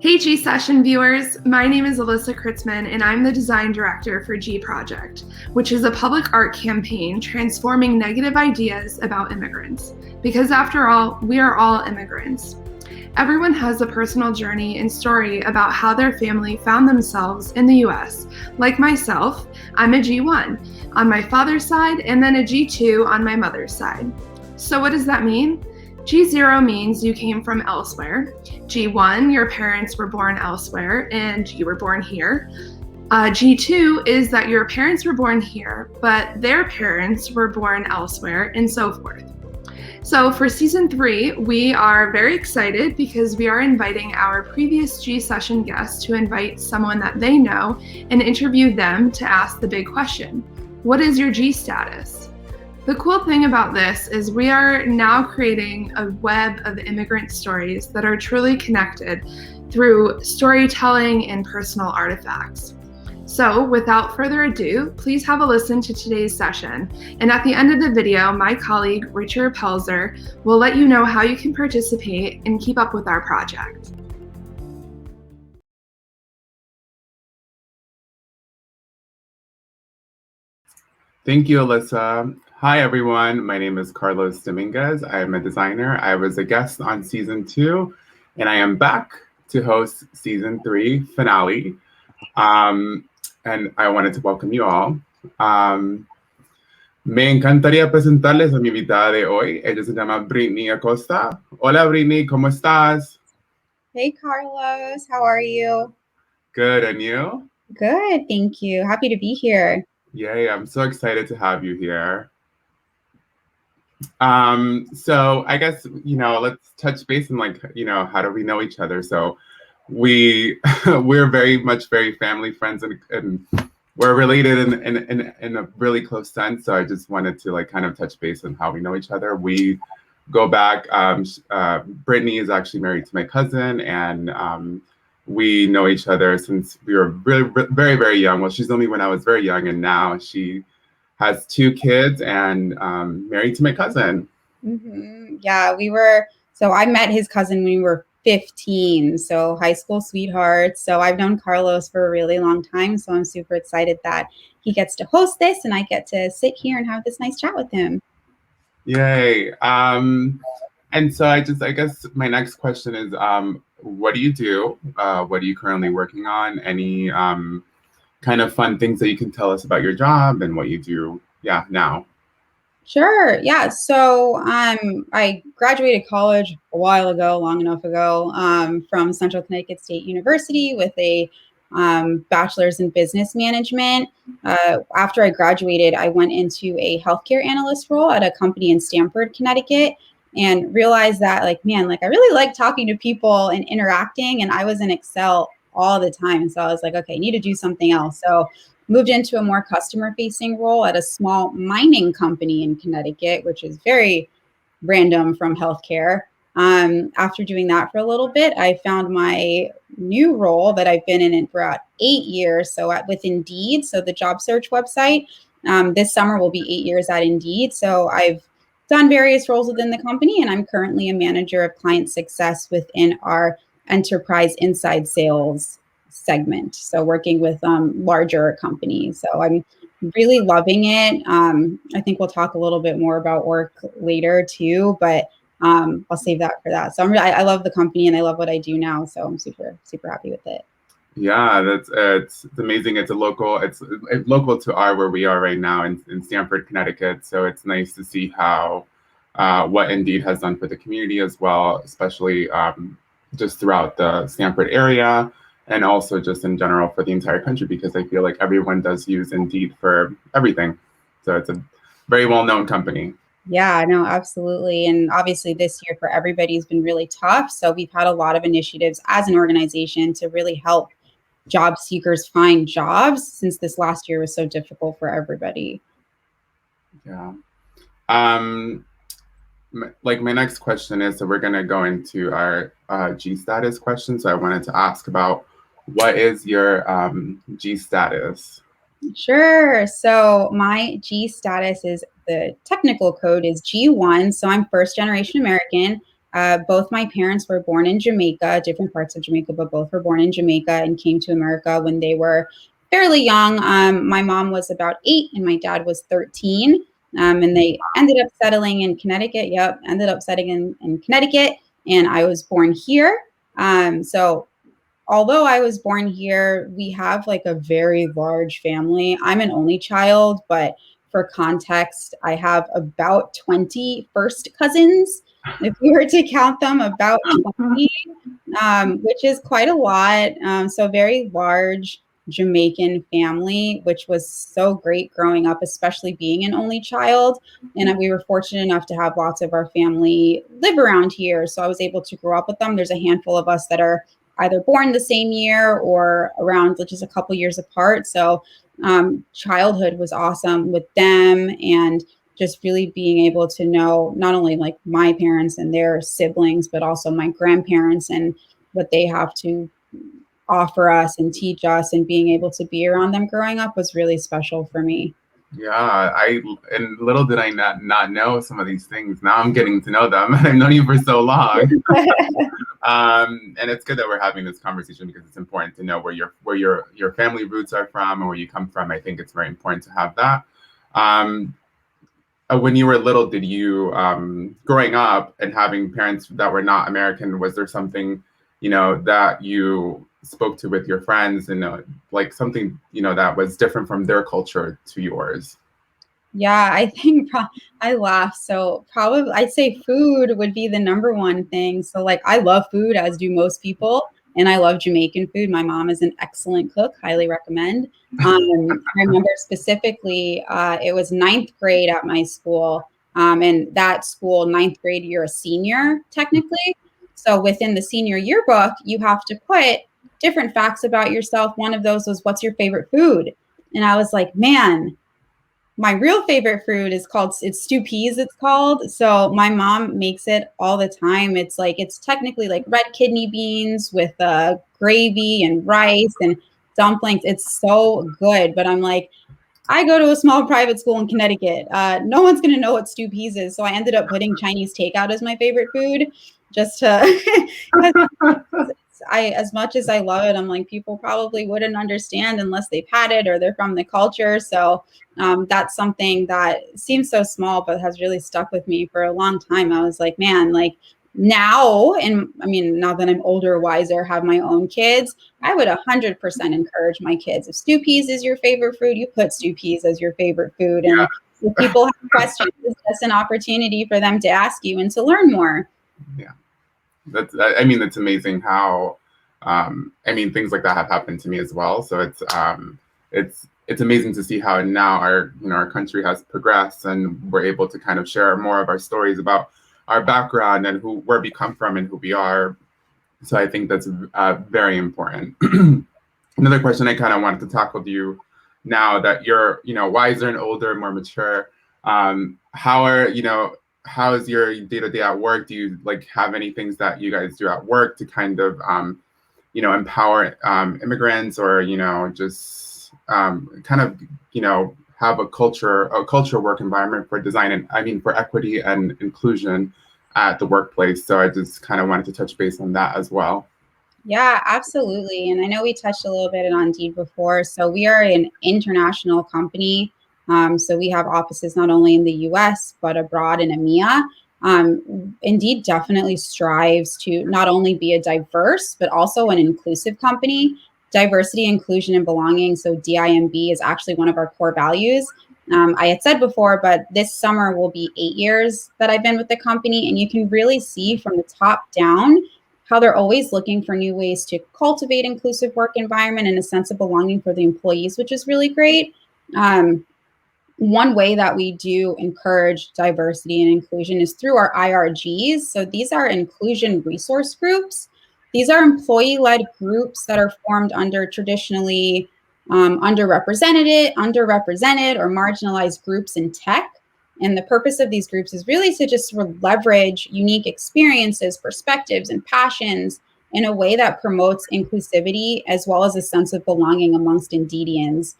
Hey G Session viewers, my name is Alyssa Kritzman and I'm the design director for G Project, which is a public art campaign transforming negative ideas about immigrants. Because after all, we are all immigrants. Everyone has a personal journey and story about how their family found themselves in the US. Like myself, I'm a G1 on my father's side and then a G2 on my mother's side. So what does that mean? G0 means you came from elsewhere. G1, your parents were born elsewhere and you were born here. G2 is that your parents were born here, but their parents were born elsewhere, and so forth. So for season 3, we are very excited because we are inviting our previous G Session guests to invite someone that they know and interview them to ask the big question: what is your G status? The cool thing about this is we are now creating a web of immigrant stories that are truly connected through storytelling and personal artifacts. So without further ado, please have a listen to today's session. And at the end of the video, my colleague, Richard Pelzer, will let you know how you can participate and keep up with our project. Thank you, Alyssa. Hi, everyone. My name is Carlos Dominguez. I am a designer. I was a guest on season 2, and I am back to host season 3 finale. And I wanted to welcome you all. Me encantaría presentarles a mi invitada de hoy. Ella se llama Brittni Acosta. Hola, Brittni, ¿cómo estás? Hey, Carlos. How are you? Good, and you? Good, thank you. Happy to be here. Yay, I'm so excited to have you here. So I guess, let's touch base on how do we know each other? So we're very family friends and we're related in a really close sense. So I just wanted to kind of touch base on how we know each other. We go back, Brittni is actually married to my cousin, and we know each other since we were really, very, very young. Well, she's known me when I was very young, and now she has 2 kids and married to my cousin. Mm-hmm. Yeah, so I met his cousin when we were 15, so high school sweethearts. So I've known Carlos for a really long time, so I'm super excited that he gets to host this and I get to sit here and have this nice chat with him. Yay. And so I guess my next question is, what do you do? What are you currently working on? Any kind of fun things that you can tell us about your job and what you do now? Sure. Yeah. So I graduated college a while ago, long enough ago, from Central Connecticut State University with a bachelor's in business management. After I graduated, I went into a healthcare analyst role at a company in Stamford, Connecticut, and realized that I really like talking to people and interacting, and I was in Excel all the time. So I was like, okay, I need to do something else. So moved into a more customer-facing role at a small mining company in Connecticut, which is very random from healthcare. After doing that for a little bit, I found my new role that I've been in for about 8 years. So with Indeed, so the job search website. This summer will be 8 years at Indeed. So I've done various roles within the company, and I'm currently a manager of client success within our enterprise inside sales segment. So working with larger companies. So I'm really loving it. I think we'll talk a little bit more about work later too, but I'll save that for that. So I love the company and I love what I do now. So I'm super, super happy with it. Yeah, it's amazing. It's local to where we are right now in Stamford, Connecticut. So it's nice to see how what Indeed has done for the community as well, especially just throughout the Stamford area and also just in general for the entire country, because I feel like everyone does use Indeed for everything. So it's a very well-known company. Yeah, no, absolutely. And obviously this year for everybody has been really tough. So we've had a lot of initiatives as an organization to really help job seekers find jobs since this last year was so difficult for everybody. Yeah. My next question is, so we're going to go into our G status question. So I wanted to ask about, what is your G status? Sure. So my G status is, the technical code is G1. So I'm first generation American. Both my parents were born in Jamaica, different parts of Jamaica, but both were born in Jamaica and came to America when they were fairly young. My mom was about 8 and my dad was 13. And they ended up settling in Connecticut. Ended up settling in Connecticut. And I was born here. So although I was born here, we have like a very large family. I'm an only child, but for context, I have about 20 first cousins. If we were to count them, about 20, which is quite a lot. So very large Jamaican family, which was so great growing up, especially being an only child. And we were fortunate enough to have lots of our family live around here. So I was able to grow up with them. There's a handful of us that are either born the same year or around just a couple years apart. So childhood was awesome with them, and just really being able to know not only like my parents and their siblings, but also my grandparents and what they have to offer us and teach us, and being able to be around them growing up was really special for me. Yeah, and little did I not know some of these things. Now I'm getting to know them, and I've known you for so long. And it's good that we're having this conversation because it's important to know where your family roots are from and where you come from. I think it's very important to have that. When you were little, did you, growing up and having parents that were not American, was there something, that you spoke to with your friends and like something, that was different from their culture to yours? Yeah, I think I laugh. So probably I'd say food would be the number one thing. So like I love food, as do most people, and I love Jamaican food. My mom is an excellent cook, highly recommend. I remember specifically, it was ninth grade at my school, and that school, ninth grade, you're a senior technically. So within the senior yearbook, you have to put different facts about yourself. One of those was, what's your favorite food? And I was like, man, my real favorite food is it's stew peas, it's called. So my mom makes it all the time. It's technically like red kidney beans with gravy and rice and dumplings. It's so good. But I'm like, I go to a small private school in Connecticut. No one's going to know what stew peas is. So I ended up putting Chinese takeout as my favorite food, just to, as much as I love it, I'm like, people probably wouldn't understand unless they've had it or they're from the culture. So that's something that seems so small, but has really stuck with me for a long time. I was like, man, like now, and I mean, now that I'm older, wiser, have my own kids, I would 100% encourage my kids. If stew peas is your favorite food, you put stew peas as your favorite food. And if people have questions, it's just an opportunity for them to ask you and to learn more. Yeah. That's amazing how, things like that have happened to me as well. So it's amazing to see how now our country has progressed and we're able to kind of share more of our stories about our background and where we come from and who we are. So I think that's very important. Another question I kind of wanted to tackle with you now that you're, wiser and older, more mature, how is your day-to-day at work? Do you have any things that you guys do at work to kind of, empower immigrants, or, just kind of, have a culture work environment for design and for equity and inclusion at the workplace? So I just kind of wanted to touch base on that as well. Yeah, absolutely. And I know we touched a little bit on Indeed before. So we are an international company. So we have offices not only in the US, but abroad in EMEA. Indeed definitely strives to not only be a diverse, but also an inclusive company. Diversity, inclusion, and belonging. So DIMB is actually one of our core values. I had said before, but this summer will be 8 years that I've been with the company. And you can really see from the top down how they're always looking for new ways to cultivate inclusive work environment and a sense of belonging for the employees, which is really great. One way that we do encourage diversity and inclusion is through our IRGs. So these are inclusion resource groups. These are employee-led groups that are formed under traditionally underrepresented or marginalized groups in tech. And the purpose of these groups is really to just leverage unique experiences, perspectives, and passions in a way that promotes inclusivity as well as a sense of belonging amongst Indeedians,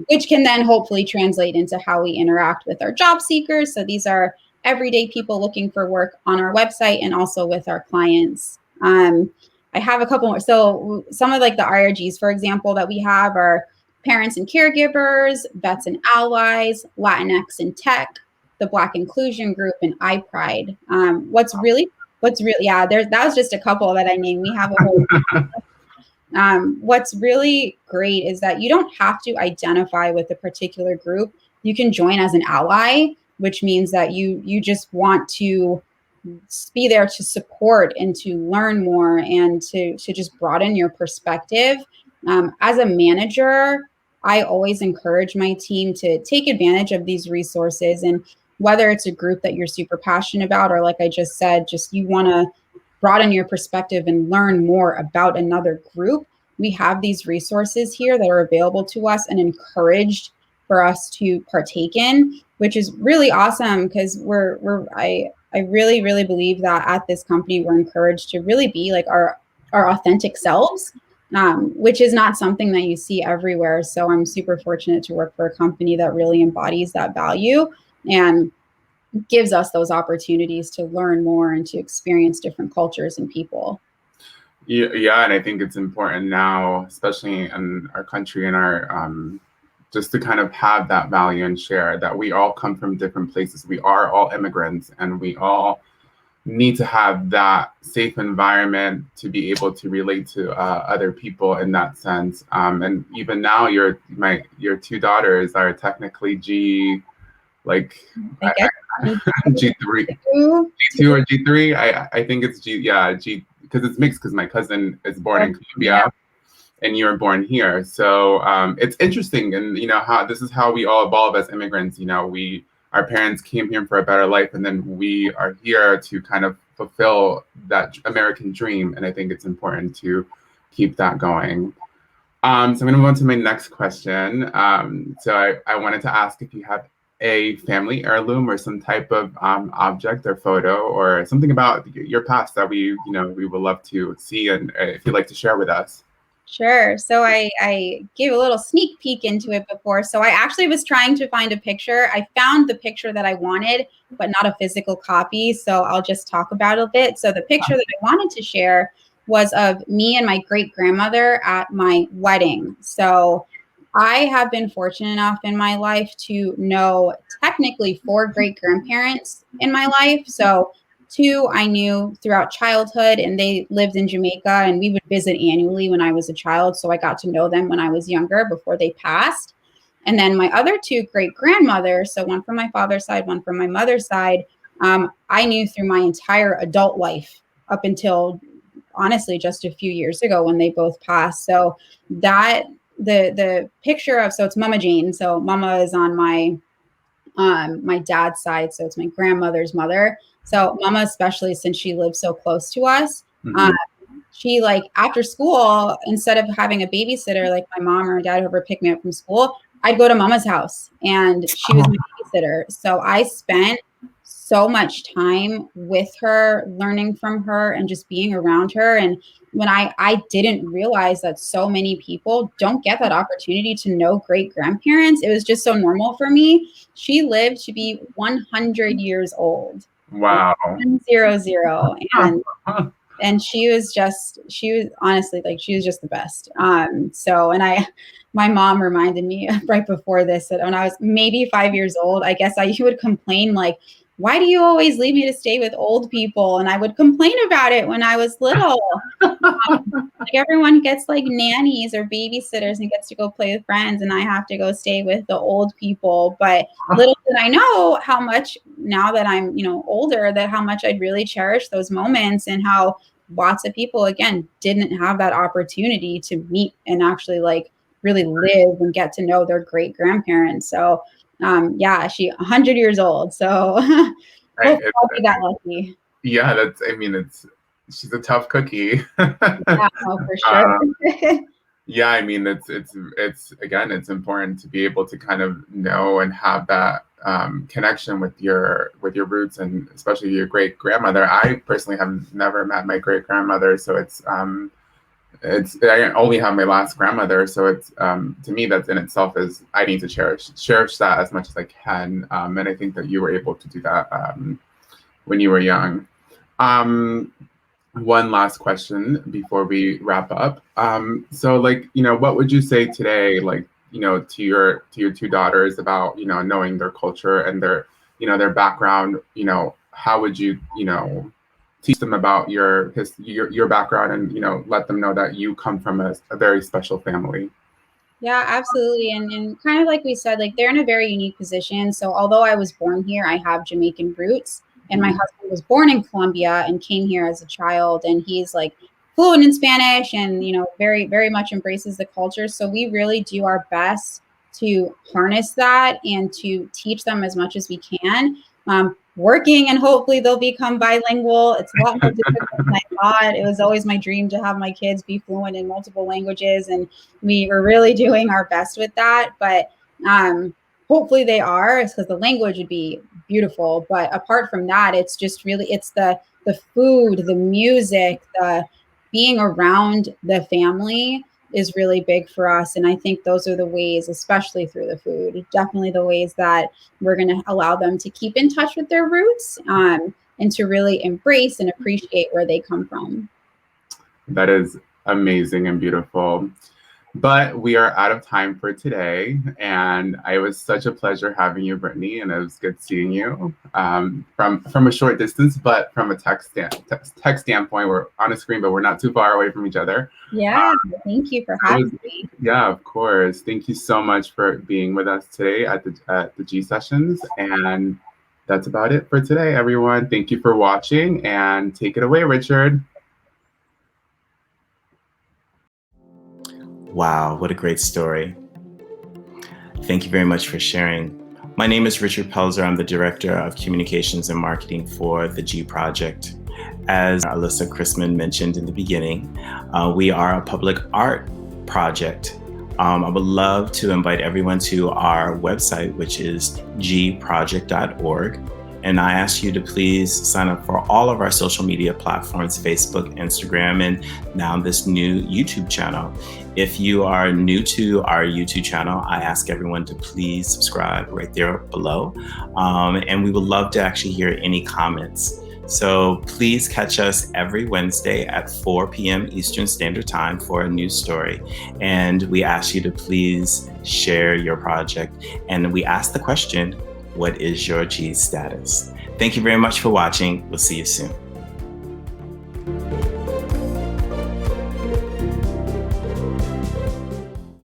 which can then hopefully translate into how we interact with our job seekers. So these are everyday people looking for work on our website and also with our clients. I have a couple more. So some of like the IRGs, for example, that we have are parents and caregivers, vets and allies, Latinx and tech, the Black Inclusion Group, and iPride. That was just a couple that I named. We have a whole. What's really great is that you don't have to identify with a particular group. You can join as an ally, which means that you just want to be there to support and to learn more and to just broaden your perspective. As a manager, I always encourage my team to take advantage of these resources, and whether it's a group that you're super passionate about, or like I just said, just you want to broaden your perspective and learn more about another group, we have these resources here that are available to us and encouraged for us to partake in, which is really awesome because I really, really believe that at this company, we're encouraged to really be like our authentic selves, which is not something that you see everywhere. So I'm super fortunate to work for a company that really embodies that value and gives us those opportunities to learn more and to experience different cultures and people. Yeah, and I think it's important now, especially in our country and our just to kind of have that value and share that we all come from different places. We are all immigrants, and we all need to have that safe environment to be able to relate to other people in that sense. And even now, your two daughters are technically G3, G2 or G3. I think it's G, because it's mixed because my cousin is born in Colombia. And you were born here. So it's interesting. And, how this is how we all evolve as immigrants. Our parents came here for a better life, and then we are here to kind of fulfill that American dream. And I think it's important to keep that going. So I'm going to move on to my next question. So I wanted to ask if you have a family heirloom or some type of object or photo or something about your past that we would love to see, and if you'd like to share with us. Sure. So I gave a little sneak peek into it before. So I actually was trying to find a picture. I found the picture that I wanted, but not a physical copy. So I'll just talk about it a bit. So the picture that I wanted to share was of me and my great grandmother at my wedding. So I have been fortunate enough in my life to know technically 4 great grandparents in my life. So 2 I knew throughout childhood, and they lived in Jamaica, and we would visit annually when I was a child. So I got to know them when I was younger before they passed. And then my other 2 great grandmothers, so one from my father's side, one from my mother's side, I knew through my entire adult life up until honestly just a few years ago when they both passed. So that the picture of, so it's Mama Jane. So Mama is on my dad's side. So it's my grandmother's mother. So Mama, especially since she lives so close to us, she after school, instead of having a babysitter, like my mom or dad, whoever picked me up from school, I'd go to Mama's house and she was my babysitter. So I spent so much time with her, learning from her and just being around her. And when I didn't realize that so many people don't get that opportunity to know great grandparents, it was just so normal for me. She lived to be 100 years old. Wow. 100. And she was honestly, she was just the best. My mom reminded me right before this that when I was maybe 5 years old, I guess he would complain why do you always leave me to stay with old people? And I would complain about it when I was little. Everyone gets nannies or babysitters and gets to go play with friends, and I have to go stay with the old people. But little did I know how much, now that I'm older, that how much I'd really cherish those moments, and how lots of people again didn't have that opportunity to meet and actually really live and get to know their great grandparents. So she 100 years old. So I'll be that lucky. Yeah, she's a tough cookie. Yeah, for sure. Yeah, it's important to be able to kind of know and have that connection with your roots, and especially your great grandmother. I personally have never met my great grandmother, so it's I only have my last grandmother, so it's to me that in itself is I need to cherish that as much as I can, and I think that you were able to do that when you were young. One last question before we wrap up. So like, what would you say today, like, to your two daughters about, knowing their culture and their, their background, how would you, teach them about your background and, let them know that you come from a very special family? Yeah, absolutely. And kind of like we said, like they're in a very unique position. So although I was born here, I have Jamaican roots, and my husband was born in Colombia and came here as a child, and he's like fluent in Spanish and, very, very much embraces the culture. So we really do our best to harness that and to teach them as much as we can. Working, and hopefully they'll become bilingual. It's a lot more difficult than I thought. It was always my dream to have my kids be fluent in multiple languages, and we were really doing our best with that. But hopefully they are, because the language would be beautiful. But apart from that, it's just really, it's the food, the music, the being around the family is really big for us. And I think those are the ways, especially through the food, definitely the ways that we're going to allow them to keep in touch with their roots, and to really embrace and appreciate where they come from. That is amazing and beautiful. But we are out of time for today, and it was such a pleasure having you, Brittni, and it was good seeing you from a short distance, but from a tech standpoint, we're on a screen, but we're not too far away from each other. Yeah, thank you for having me. Yeah, of course. Thank you so much for being with us today at the G Sessions, and that's about it for today, everyone. Thank you for watching, and take it away, Richard. Wow, what a great story. Thank you very much for sharing. My name is Richard Pelzer. I'm the Director of Communications and Marketing for the G Project. As Alyssa Chrisman mentioned in the beginning, we are a public art project. I would love to invite everyone to our website, which is gproject.org. And I ask you to please sign up for all of our social media platforms, Facebook, Instagram, and now this new YouTube channel. If you are new to our YouTube channel, I ask everyone to please subscribe right there below. And we would love to actually hear any comments. So please catch us every Wednesday at 4 p.m. Eastern Standard Time for a new story. And we ask you to please share your project. And we ask the question, what is your G status? Thank you very much for watching. We'll see you soon.